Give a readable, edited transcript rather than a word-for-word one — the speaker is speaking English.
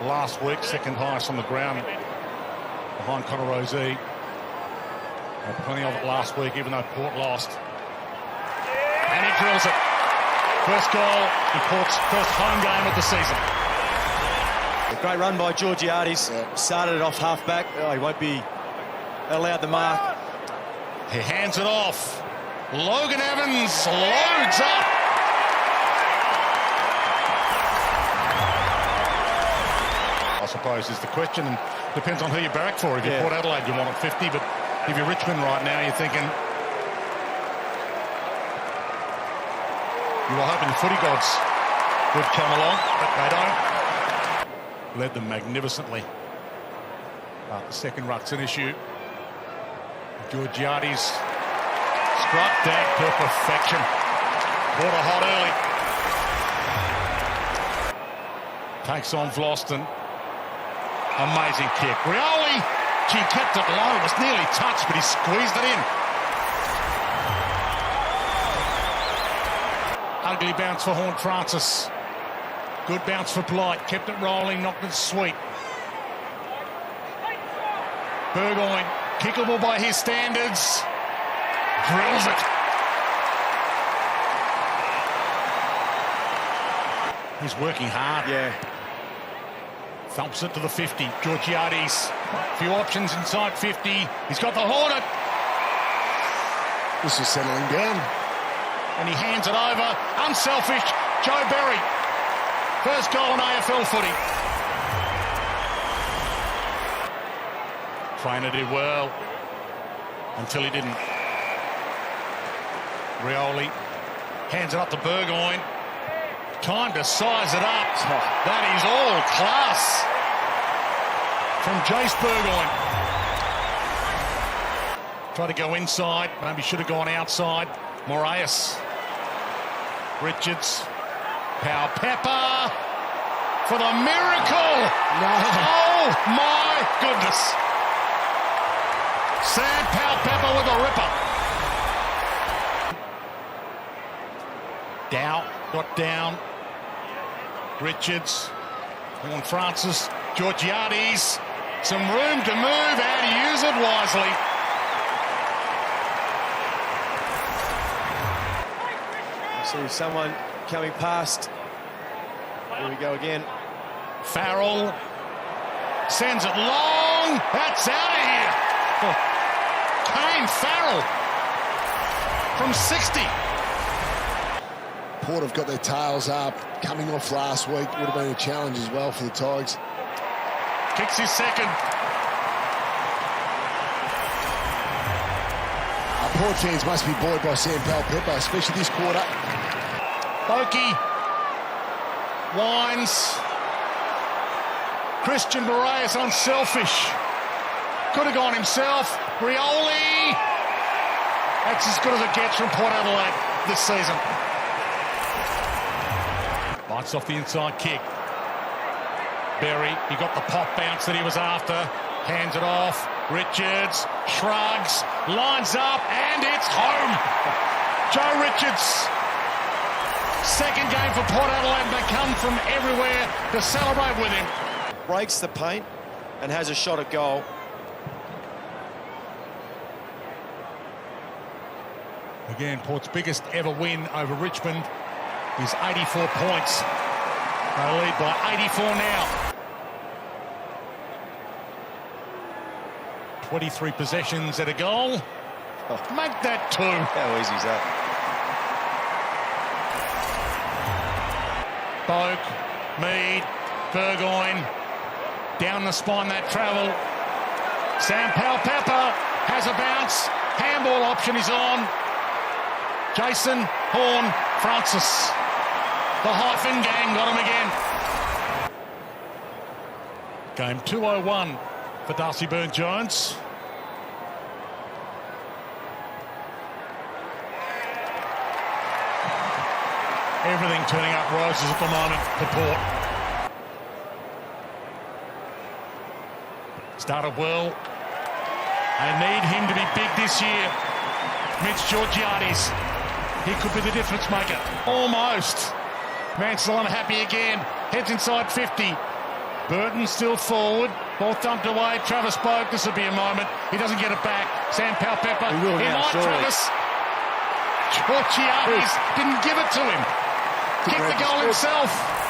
last week, second highest on the ground behind Connor Rosey. Had plenty of it last week, even though Port lost. And he drills it. First goal in Port's first home game of the season. A great run by Georgiades. Started it off half-back. Oh, he won't be allowed the mark. He hands it off. Logan Evans loads up. I suppose is the question, and depends on who you barrack for. If you're Port Adelaide, you want it 50, but if you're Richmond right now, you're thinking, you were hoping the footy gods would come along, but they don't. Led them magnificently. But the second ruck's an issue. Georgiades struck that to perfection. Port are hot early. Takes on Vlosten. Amazing kick. Rioli, she kept it low. It was nearly touched, but he squeezed it in. Ugly bounce for Horne-Francis. Good bounce for Blight. Kept it rolling, knocked it sweet. Burggoyne, kickable by his standards. Drills it. He's working hard. Yeah. Thumps it to the 50. Georgiades. A few options inside 50. He's got the Hornet. This is settling down. And he hands it over. Unselfish. Joe Berry. First goal in AFL footy. Trainer did well until he didn't. Rioli hands it up to Burggoyne. Time to size it up. That is all class from Jace Burggoyne. Tried to go inside, maybe should have gone outside. Moraes. Richards. Powell-Pepper for the miracle. No. Oh my goodness. Sam Powell-Pepper with a ripper. Dow got down. Richards, Horne-Francis, Georgiades, some room to move and use it wisely. See someone coming past. Here we go again. Farrell sends it long. That's out of here. Kane Farrell from 60. Port have got their tails up. Coming off last week would have been a challenge as well for the Tigers. Kicks his second. Our Port fans must be buoyed by Sam Powell-Pepper, especially this quarter. Bokey winds. Christian Moraes unselfish. Could have gone himself. Rioli. That's as good as it gets from Port Adelaide this season. Bites off the inside kick. Berry, he got the pop bounce that he was after. Hands it off. Richards shrugs, lines up, and it's home. Joe Richards. Second game for Port Adelaide. They come from everywhere to celebrate with him. Breaks the paint and has a shot at goal. Again, Port's biggest ever win over Richmond is 84 points. They lead by 84 now. 23 possessions at a goal. Make that 2. How easy is that? Boak, Mead, Burggoyne, down the spine that travel. Sam Powell-Pepper has a bounce. Handball option is on. Jason Horne-Francis. The hyphen gang got him again. Game 201 for Darcy Byrne-Jones. Everything turning up roses at the moment for Port. Started well. They need him to be big this year. Mitch Georgiades. He could be the difference maker. Almost. Mansell unhappy again. Heads inside 50. Burton still forward. Ball thumped away. Travis Boak. This will be a moment. He doesn't get it back. Sam Powell-Pepper. He will now, might, surely. Travis. Georgiades didn't give it to him. Kicked the goal himself.